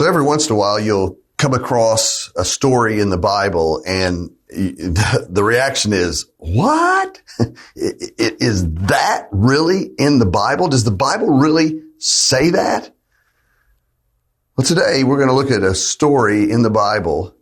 So every once in a while, you'll come across a story in the Bible and the reaction is, what? Is that really in the Bible? Does the Bible really say that? Well, today we're going to look at a story in the Bible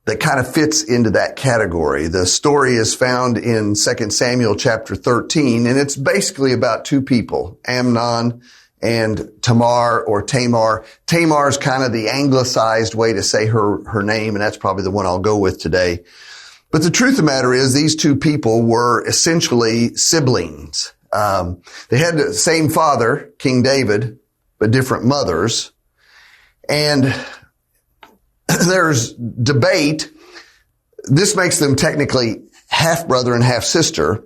that kind of fits into that category. The story is found in 2 Samuel chapter 13, and it's basically about two people, Amnon and Tamar or Tamar. Tamar is kind of the anglicized way to say her name, and that's probably the one I'll go with today. But the truth of the matter is these two people were essentially siblings. They had the same father, King David, but different mothers. And there's debate. This makes them technically half brother and half sister.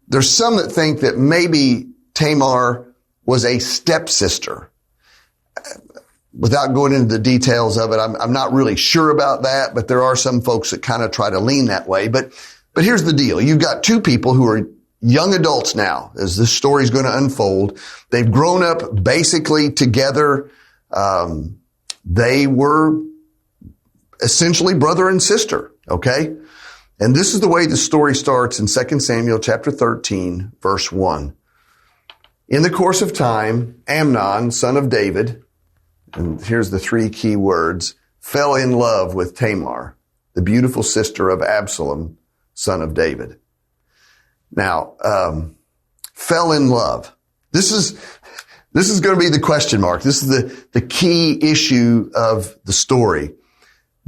There's some that think that maybe Tamar was a stepsister. Without going into the details of it, I'm not really sure about that, but there are some folks that kind of try to lean that way. But here's the deal. You've got two people who are young adults now as this story is going to unfold. They've grown up basically together. They were essentially brother and sister, okay? And this is the way the story starts in 2 Samuel chapter 13, verse 1. In the course of time, Amnon, son of David, and here's the three key words, fell in love with Tamar, the beautiful sister of Absalom, son of David. Now, fell in love. This is going to be the question mark. This is the key issue of the story.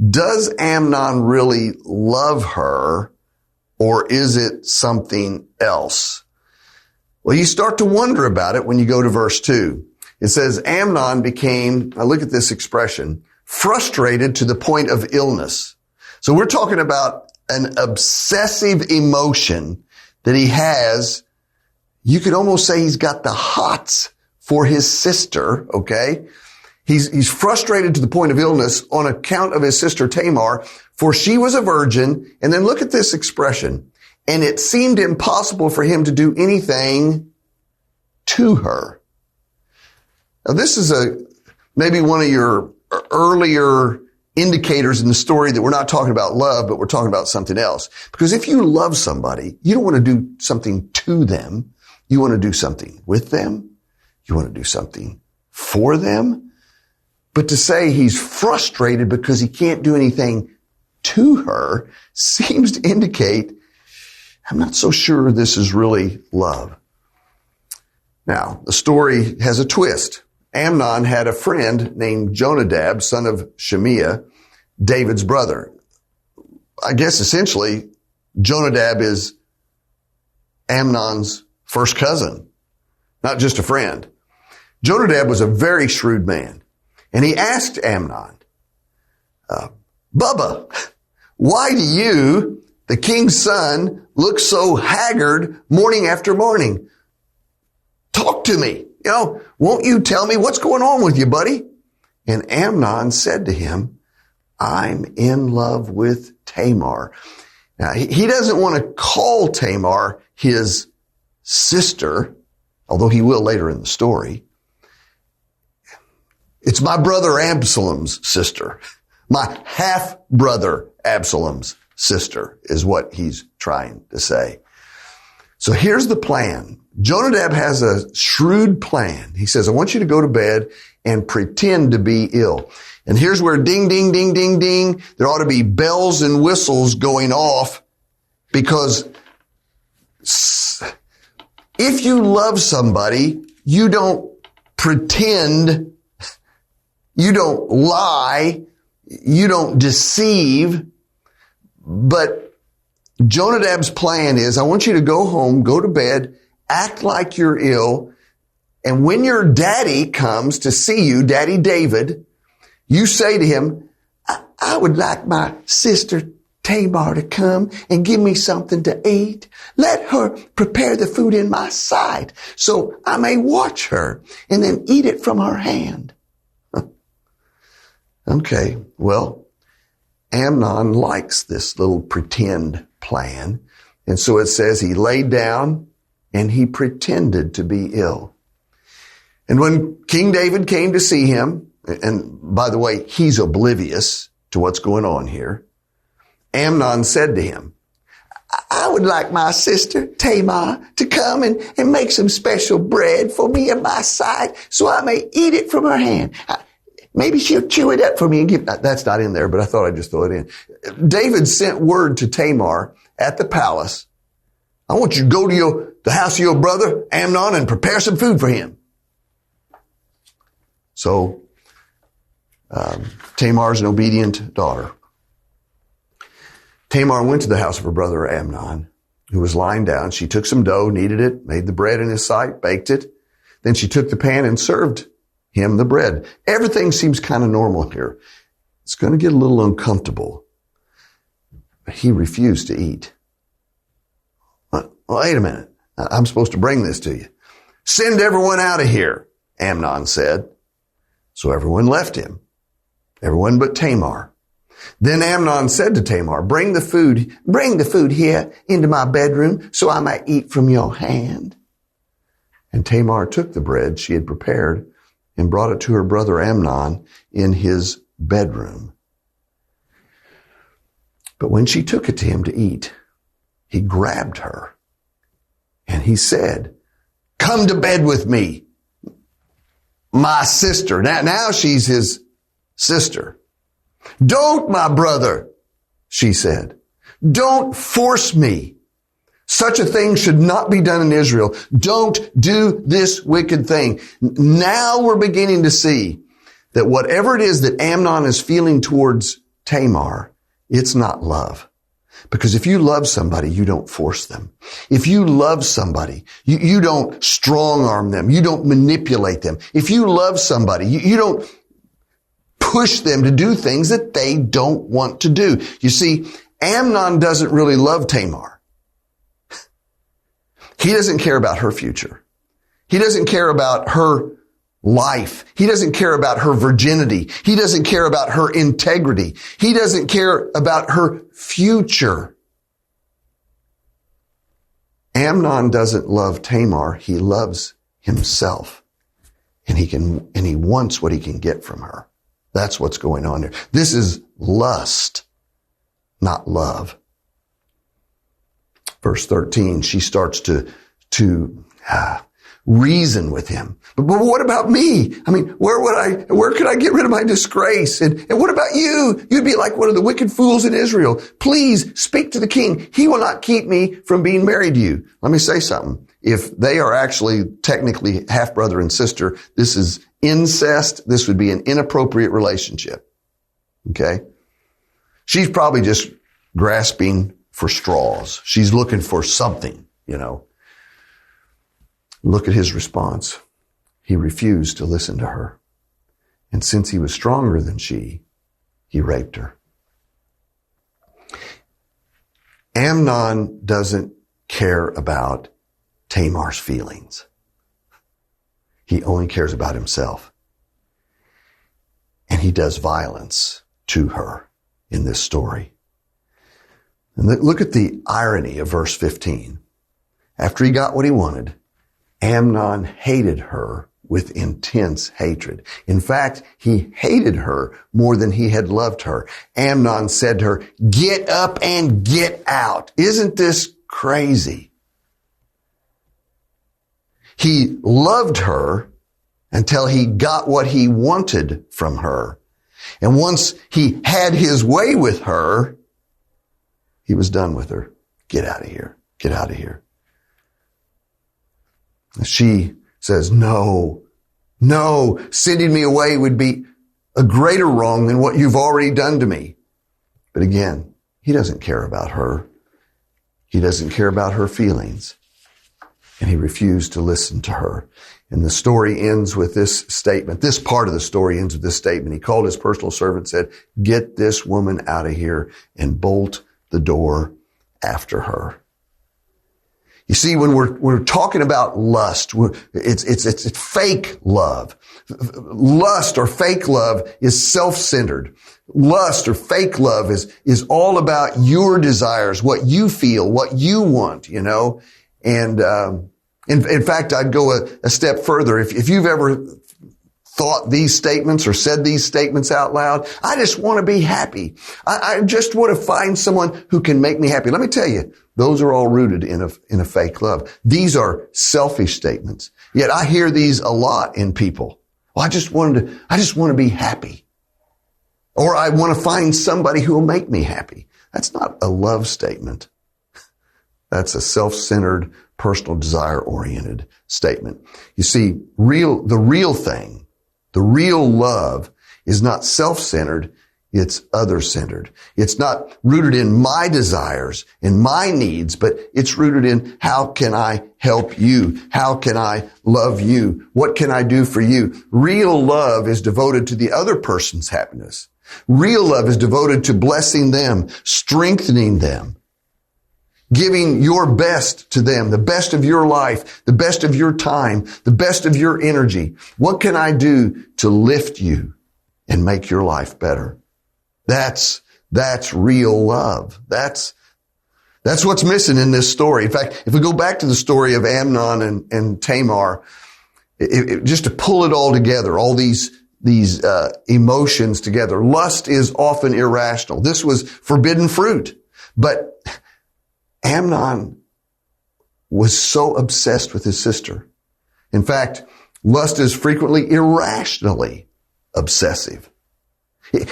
Does Amnon really love her, or is it something else? Well, you start to wonder about it when you go to verse 2. It says, Amnon became, now look at this expression, frustrated to the point of illness. So we're talking about an obsessive emotion that he has. You could almost say he's got the hots for his sister, okay? He's frustrated to the point of illness on account of his sister Tamar, for she was a virgin. And then look at this expression. And it seemed impossible for him to do anything to her. Now this is maybe one of your earlier indicators in the story that we're not talking about love, but we're talking about something else. Because if you love somebody, you don't want to do something to them. You want to do something with them. You want to do something for them. But to say he's frustrated because he can't do anything to her seems to indicate, I'm not so sure this is really love. Now, the story has a twist. Amnon had a friend named Jonadab, son of Shemiah, David's brother. I guess essentially Jonadab is Amnon's first cousin, not just a friend. Jonadab was a very shrewd man, and he asked Amnon, Bubba, why do you, the king's son, look so haggard morning after morning? Talk to me. Won't you tell me what's going on with you, buddy? And Amnon said to him, I'm in love with Tamar. Now, he doesn't want to call Tamar his sister, although he will later in the story. It's my brother Absalom's sister. My half-brother Absalom's sister is what he's trying to say. So here's the plan. Jonadab has a shrewd plan. He says, I want you to go to bed and pretend to be ill. And here's where ding, ding, ding, ding, ding. There ought to be bells and whistles going off, because if you love somebody, you don't pretend, you don't lie, you don't deceive. But Jonadab's plan is, I want you to go home, go to bed, act like you're ill, and when your daddy comes to see you, Daddy David, you say to him, I would like my sister Tamar to come and give me something to eat. Let her prepare the food in my sight so I may watch her and then eat it from her hand. Okay, well, Amnon likes this little pretend plan. And so it says he laid down and he pretended to be ill. And when King David came to see him, and by the way, he's oblivious to what's going on here, Amnon said to him, I would like my sister Tamar to come and make some special bread for me and my side so I may eat it from her hand. Maybe she'll chew it up for me and give, that's not in there, but I thought I'd just throw it in. David sent word to Tamar at the palace. I want you to go to the house of your brother Amnon and prepare some food for him. So, Tamar's an obedient daughter. Tamar went to the house of her brother Amnon, who was lying down. She took some dough, kneaded it, made the bread in his sight, baked it. Then she took the pan and served him the bread. Everything seems kind of normal here. It's going to get a little uncomfortable. But he refused to eat. Well, wait a minute. I'm supposed to bring this to you. Send everyone out of here, Amnon said. So everyone left him. Everyone but Tamar. Then Amnon said to Tamar, bring the food here into my bedroom so I might eat from your hand. And Tamar took the bread she had prepared and brought it to her brother Amnon in his bedroom. But when she took it to him to eat, he grabbed her and he said, come to bed with me, my sister. Now she's his sister. Don't, my brother, she said. Don't force me. Such a thing should not be done in Israel. Don't do this wicked thing. Now we're beginning to see that whatever it is that Amnon is feeling towards Tamar, it's not love. Because if you love somebody, you don't force them. If you love somebody, you don't strong arm them. You don't manipulate them. If you love somebody, you don't push them to do things that they don't want to do. You see, Amnon doesn't really love Tamar. He doesn't care about her future. He doesn't care about her life. He doesn't care about her virginity. He doesn't care about her integrity. He doesn't care about her future. Amnon doesn't love Tamar. He loves himself. And he wants what he can get from her. That's what's going on there. This is lust, not love. Verse 13, she starts to reason with him. But what about me? I mean, where could I get rid of my disgrace? And what about you? You'd be like one of the wicked fools in Israel. Please speak to the king. He will not keep me from being married to you. Let me say something. If they are actually technically half brother and sister, this is incest. This would be an inappropriate relationship. Okay? She's probably just grasping for straws. She's looking for something, Look at his response. He refused to listen to her. And since he was stronger than she, he raped her. Amnon doesn't care about Tamar's feelings. He only cares about himself. And he does violence to her in this story. And look at the irony of verse 15. After he got what he wanted, Amnon hated her with intense hatred. In fact, he hated her more than he had loved her. Amnon said to her, get up and get out. Isn't this crazy? He loved her until he got what he wanted from her. And once he had his way with her, he was done with her. Get out of here. Get out of here. She says, no, sending me away would be a greater wrong than what you've already done to me. But again, he doesn't care about her. He doesn't care about her feelings. And he refused to listen to her. And the story ends with this statement. This part of the story ends with this statement. He called his personal servant and said, get this woman out of here and bolt the door after her. You see, when we're talking about lust, it's fake love. Lust or fake love is self-centered. Lust or fake love is all about your desires, what you feel, what you want, And In fact, I'd go a step further. If you've ever thought these statements or said these statements out loud, I just want to be happy. I just want to find someone who can make me happy. Let me tell you, those are all rooted in a fake love. These are selfish statements. Yet I hear these a lot in people. Well, I just want to be happy. Or I want to find somebody who will make me happy. That's not a love statement. That's a self-centered, personal desire-oriented statement. You see, the real love is not self-centered, it's other-centered. It's not rooted in my desires and my needs, but it's rooted in how can I help you? How can I love you? What can I do for you? Real love is devoted to the other person's happiness. Real love is devoted to blessing them, strengthening them, giving your best to them, the best of your life, the best of your time, the best of your energy. What can I do to lift you and make your life better? That's real love. That's what's missing in this story. In fact, if we go back to the story of Amnon and Tamar, just to pull it all together, all these emotions together. Lust is often irrational. This was forbidden fruit, but Amnon was so obsessed with his sister. In fact, lust is frequently irrationally obsessive.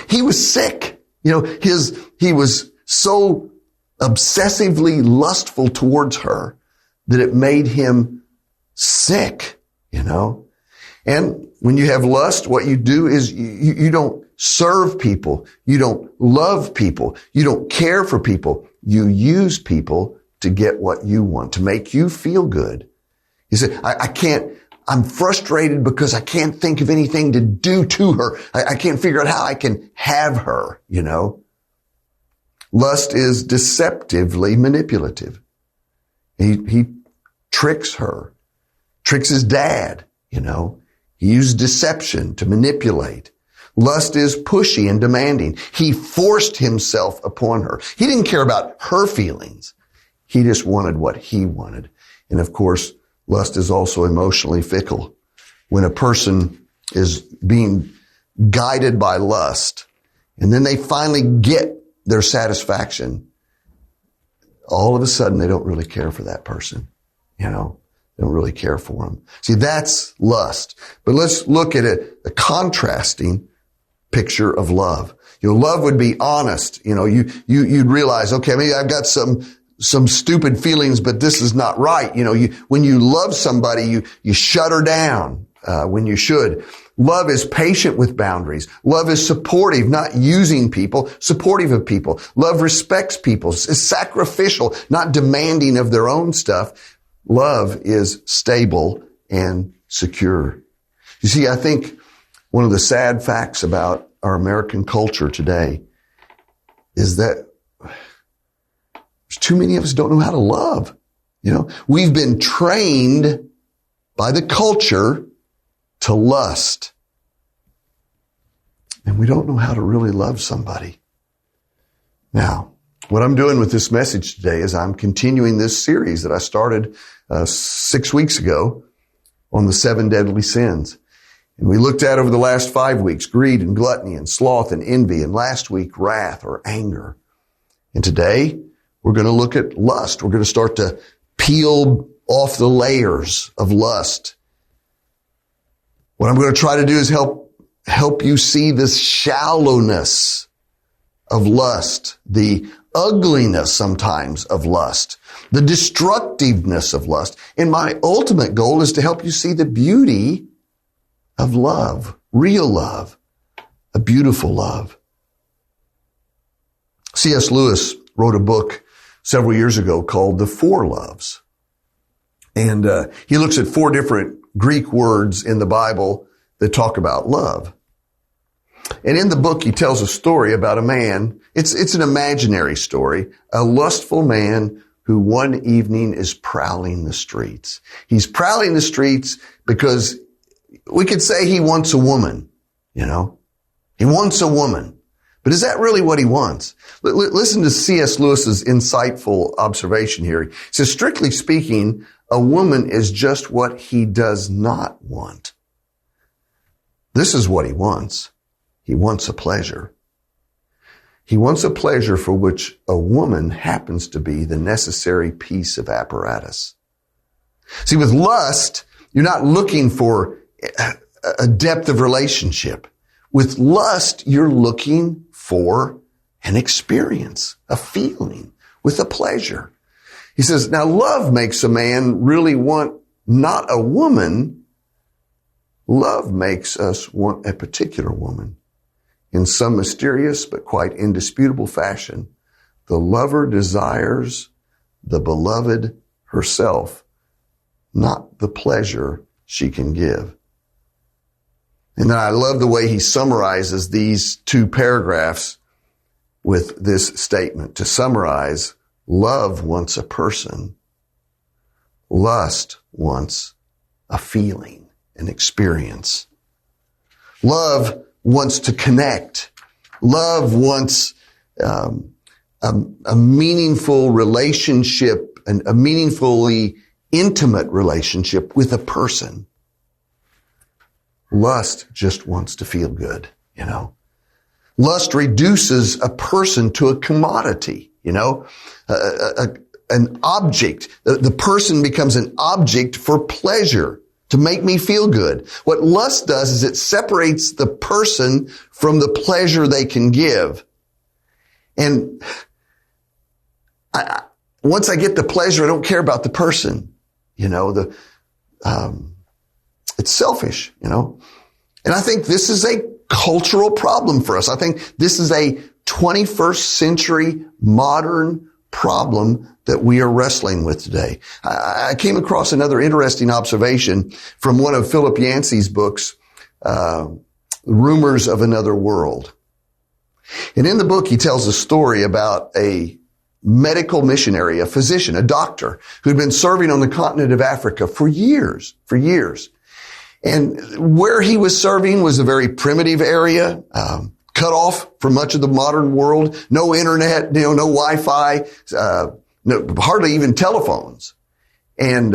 He was sick. He was so obsessively lustful towards her that it made him sick, And when you have lust, what you do is you don't serve people. You don't love people. You don't care for people. You use people to get what you want, to make you feel good. You say, I'm frustrated because I can't think of anything to do to her. I can't figure out how I can have her, Lust is deceptively manipulative. He tricks her, tricks his dad, He used deception to manipulate. Lust is pushy and demanding. He forced himself upon her. He didn't care about her feelings. He just wanted what he wanted. And of course, lust is also emotionally fickle. When a person is being guided by lust and then they finally get their satisfaction, all of a sudden they don't really care for that person, They don't really care for them. See, that's lust. But let's look at a contrasting picture of love. Love would be honest. You'd realize, okay, maybe I've got some stupid feelings, but this is not right. When you love somebody, you shut her down, when you should. Love is patient with boundaries. Love is supportive, not using people, supportive of people. Love respects people, is sacrificial, not demanding of their own stuff. Love is stable and secure. You see, I think one of the sad facts about our American culture today is that too many of us don't know how to love. We've been trained by the culture to lust. And we don't know how to really love somebody. Now, what I'm doing with this message today is I'm continuing this series that I started 6 weeks ago on the 7 deadly sins. And we looked at over the last 5 weeks, greed and gluttony and sloth and envy, and last week, wrath or anger. And today, we're going to look at lust. We're going to start to peel off the layers of lust. What I'm going to try to do is help you see the shallowness of lust, the ugliness sometimes of lust, the destructiveness of lust. And my ultimate goal is to help you see the beauty of love, real love, a beautiful love. C.S. Lewis wrote a book several years ago called The Four Loves. And he looks at 4 different Greek words in the Bible that talk about love. And in the book, he tells a story about a man. It's an imaginary story, a lustful man who one evening is prowling the streets. He's prowling the streets because we could say he wants a woman, He wants a woman. But is that really what he wants? Listen to C.S. Lewis's insightful observation here. He says, strictly speaking, a woman is just what he does not want. This is what he wants. He wants a pleasure. He wants a pleasure for which a woman happens to be the necessary piece of apparatus. See, with lust, you're not looking for a depth of relationship. With lust, you're looking for an experience, a feeling, with a pleasure. He says, now love makes a man really want not a woman. Love makes us want a particular woman. In some mysterious but quite indisputable fashion, the lover desires the beloved herself, not the pleasure she can give. And then I love the way he summarizes these two paragraphs with this statement. To summarize, love wants a person. Lust wants a feeling, an experience. Love wants to connect. Love wants a meaningful relationship, and a meaningfully intimate relationship with a person. Lust just wants to feel good, you know. Lust reduces a person to a commodity, you know, an object. The person becomes an object for pleasure, to make me feel good. What lust does is it separates the person from the pleasure they can give. And once I get the pleasure, I don't care about the person. You know, it's selfish, you know. And I think this is a cultural problem for us. I think this is a 21st century modern problem that we are wrestling with today. I came across another interesting observation from one of Philip Yancey's books, Rumors of Another World. And in the book, he tells a story about a medical missionary, a physician, a doctor who'd been serving on the continent of Africa for years. And where he was serving was a very primitive area, cut off from much of the modern world, no internet, you know, no Wi-Fi, hardly even telephones. And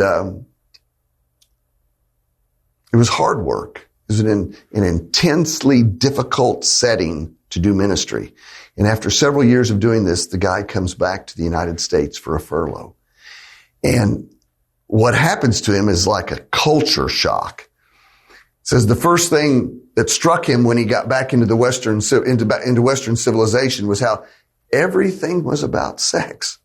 it was hard work. It was an intensely difficult setting to do ministry. And after several years of doing this, the guy comes back to the United States for a furlough. And what happens to him is like a culture shock. It says the first thing that struck him when he got back into the Western civilization was how everything was about sex.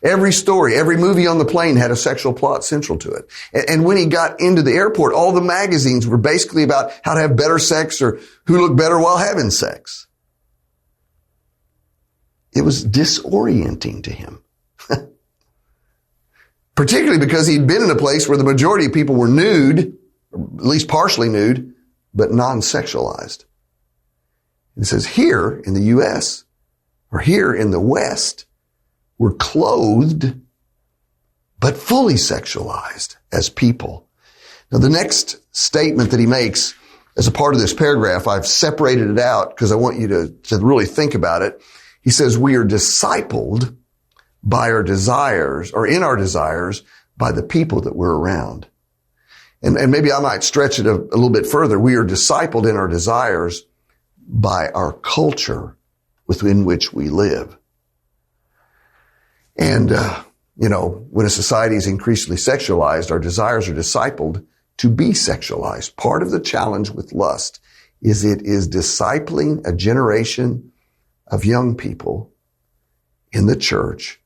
Every story, every movie on the plane had a sexual plot central to it. And when he got into the airport, all the magazines were basically about how to have better sex or who looked better while having sex. It was disorienting to him. Particularly because he'd been in a place where the majority of people were nude, at least partially nude, but non-sexualized. It says here in the U.S. or here in the West, we're clothed, but fully sexualized as people. Now, the next statement that he makes as a part of this paragraph, I've separated it out because I want you to really think about it. He says, we are discipled by our desires, or in our desires, by the people that we're around. And maybe I might stretch it a little bit further. We are discipled in our desires by our culture within which we live. And, when a society is increasingly sexualized, our desires are discipled to be sexualized. Part of the challenge with lust is it is discipling a generation of young people in the church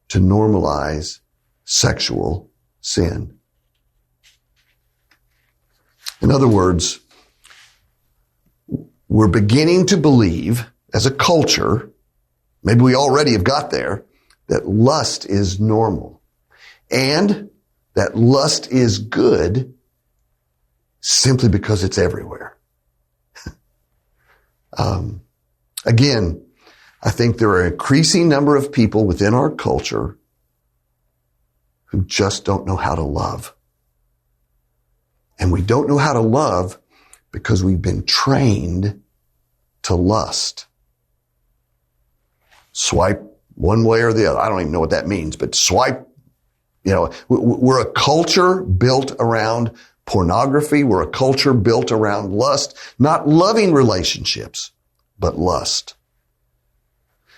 to normalize sexual sin. In other words, we're beginning to believe as a culture, maybe we already have got there, that lust is normal and that lust is good simply because it's everywhere. Again, I think there are an increasing number of people within our culture who just don't know how to love. And we don't know how to love because we've been trained to lust. Swipe one way or the other. I don't even know what that means, but swipe We're a culture built around pornography. We're a culture built around lust, not loving relationships, but lust.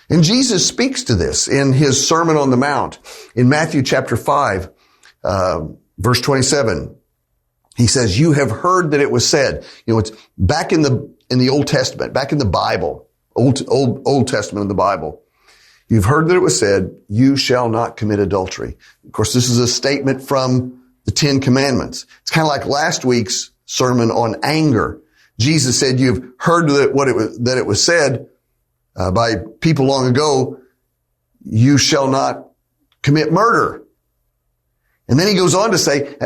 And Jesus speaks to this in his Sermon on the Mount in Matthew chapter 5, verse 27. He says, you have heard that it was said, it's back in the Old Testament, back in the Bible, Old Testament of the Bible. You've heard that it was said, you shall not commit adultery. Of course, this is a statement from the 10 Commandments. It's kind of like last week's sermon on anger. Jesus said, you've heard that it was said by people long ago, you shall not commit murder. And then he goes on to say,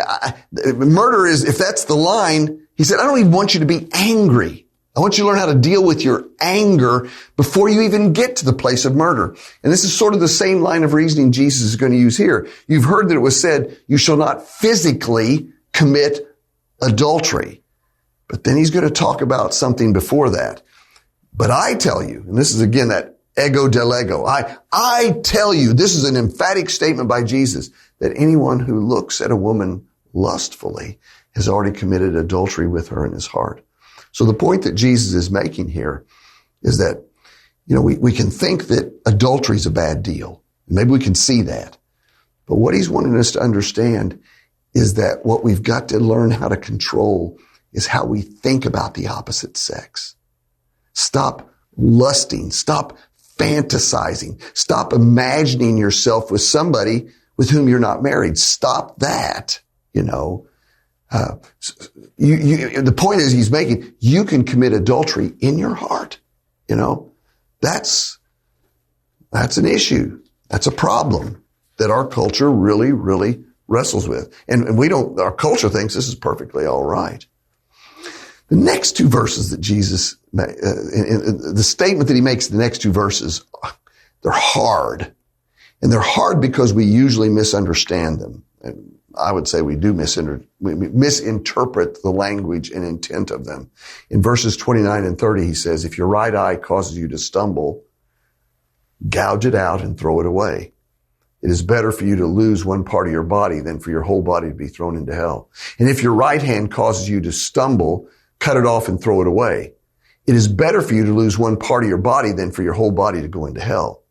murder is, if that's the line, he said, I don't even want you to be angry. I want you to learn how to deal with your anger before you even get to the place of murder. And this is sort of the same line of reasoning Jesus is going to use here. You've heard that it was said, you shall not physically commit adultery. But then he's going to talk about something before that. But I tell you, and this is again that ego del ego, I tell you, this is an emphatic statement by Jesus, that anyone who looks at a woman lustfully has already committed adultery with her in his heart. So the point that Jesus is making here is that, we can think that adultery is a bad deal. Maybe we can see that. But what he's wanting us to understand is that what we've got to learn how to control is how we think about the opposite sex. Stop lusting. Stop fantasizing. Stop imagining yourself with somebody with whom you're not married. Stop that, The point is he's making, you can commit adultery in your heart. That's an issue. That's a problem that our culture really, really wrestles with. And our culture thinks this is perfectly all right. The next two verses that Jesus, the statement that he makes in the next two verses, they're hard. And they're hard because we usually misunderstand them. And I would say we misinterpret the language and intent of them. In verses 29 and 30, he says, if your right eye causes you to stumble, gouge it out and throw it away. It is better for you to lose one part of your body than for your whole body to be thrown into hell. And if your right hand causes you to stumble, cut it off and throw it away. It is better for you to lose one part of your body than for your whole body to go into hell.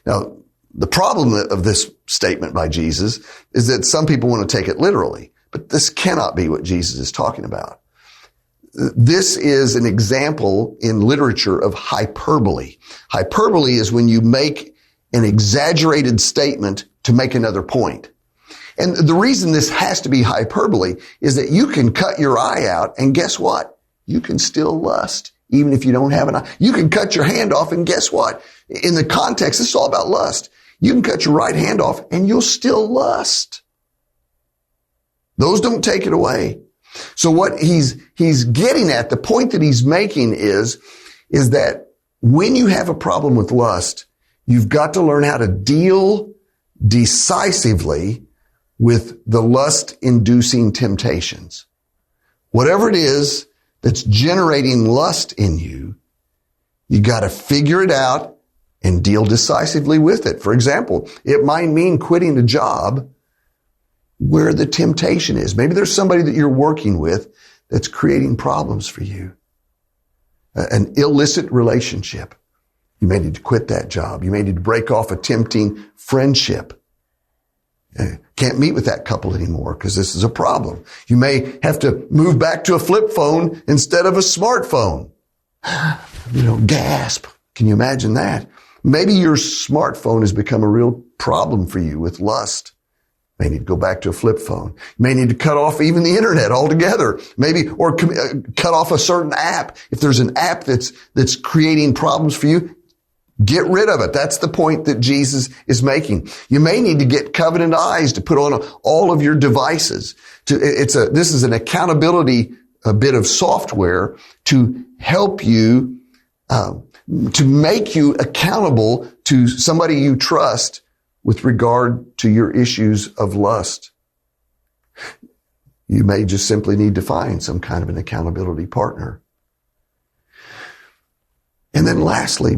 Now, the problem of this statement by Jesus is that some people want to take it literally, but this cannot be what Jesus is talking about. This is an example in literature of hyperbole. Hyperbole is when you make an exaggerated statement to make another point. And the reason this has to be hyperbole is that you can cut your eye out, and guess what? You can still lust, even if you don't have an eye. You can cut your hand off, and guess what? In the context, this is all about lust. You can cut your right hand off, and you'll still lust. Those don't take it away. So what he's getting at, the point that he's making is that when you have a problem with lust, you've got to learn how to deal decisively with the lust-inducing temptations. Whatever it is that's generating lust in you, you got to figure it out and deal decisively with it. For example, it might mean quitting a job where the temptation is. Maybe there's somebody that you're working with that's creating problems for you. An illicit relationship. You may need to quit that job. You may need to break off a tempting friendship. Can't meet with that couple anymore because this is a problem. You may have to move back to a flip phone instead of a smartphone. Gasp. Can you imagine that? Maybe your smartphone has become a real problem for you with lust. May need to go back to a flip phone. You may need to cut off even the internet altogether. Maybe, or cut off a certain app. If there's an app that's creating problems for you, get rid of it. That's the point that Jesus is making. You may need to get covenant eyes to put on all of your devices. This is an accountability, a bit of software to help you, to make you accountable to somebody you trust with regard to your issues of lust. You may just simply need to find some kind of an accountability partner. And then lastly,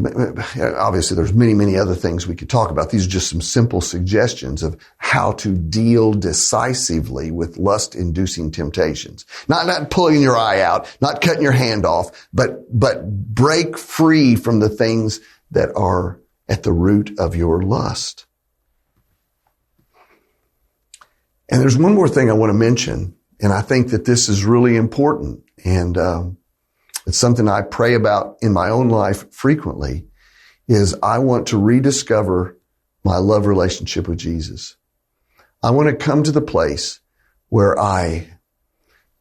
obviously there's many, many other things we could talk about. These are just some simple suggestions of how to deal decisively with lust-inducing temptations. Not pulling your eye out, not cutting your hand off, but break free from the things that are at the root of your lust. And there's one more thing I want to mention, and I think that this is really important, and it's something I pray about in my own life frequently, is I want to rediscover my love relationship with Jesus. I want to come to the place where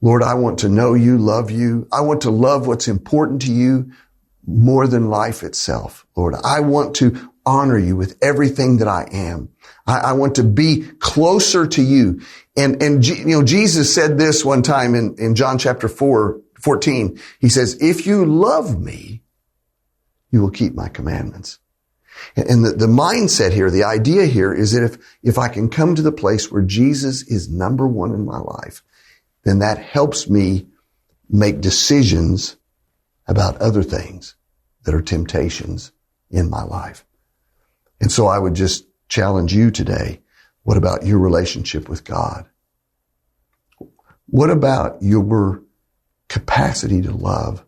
Lord, I want to know you, love you. I want to love what's important to you more than life itself. Lord, I want to honor you with everything that I am. I want to be closer to you. And Jesus said this one time in John chapter 14. He says, if you love me, you will keep my commandments. And the mindset here, the idea here is that if I can come to the place where Jesus is number one in my life, then that helps me make decisions about other things that are temptations in my life. And so I would just challenge you today. What about your relationship with God? What about your capacity to love?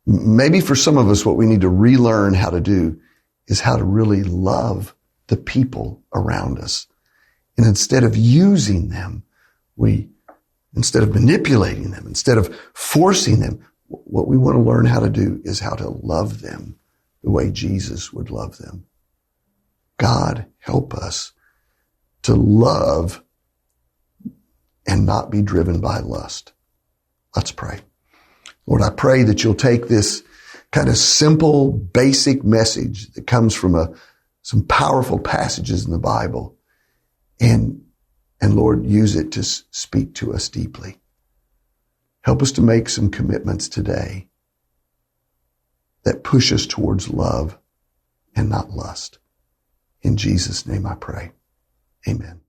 Maybe for some of us, what we need to relearn how to do is how to really love the people around us. And instead of using them, instead of manipulating them, instead of forcing them, what we want to learn how to do is how to love them the way Jesus would love them. God, help us to love and not be driven by lust. Let's pray. Lord, I pray that you'll take this kind of simple, basic message that comes from some powerful passages in the Bible and Lord, use it to speak to us deeply. Help us to make some commitments today that push us towards love and not lust. In Jesus' name I pray. Amen.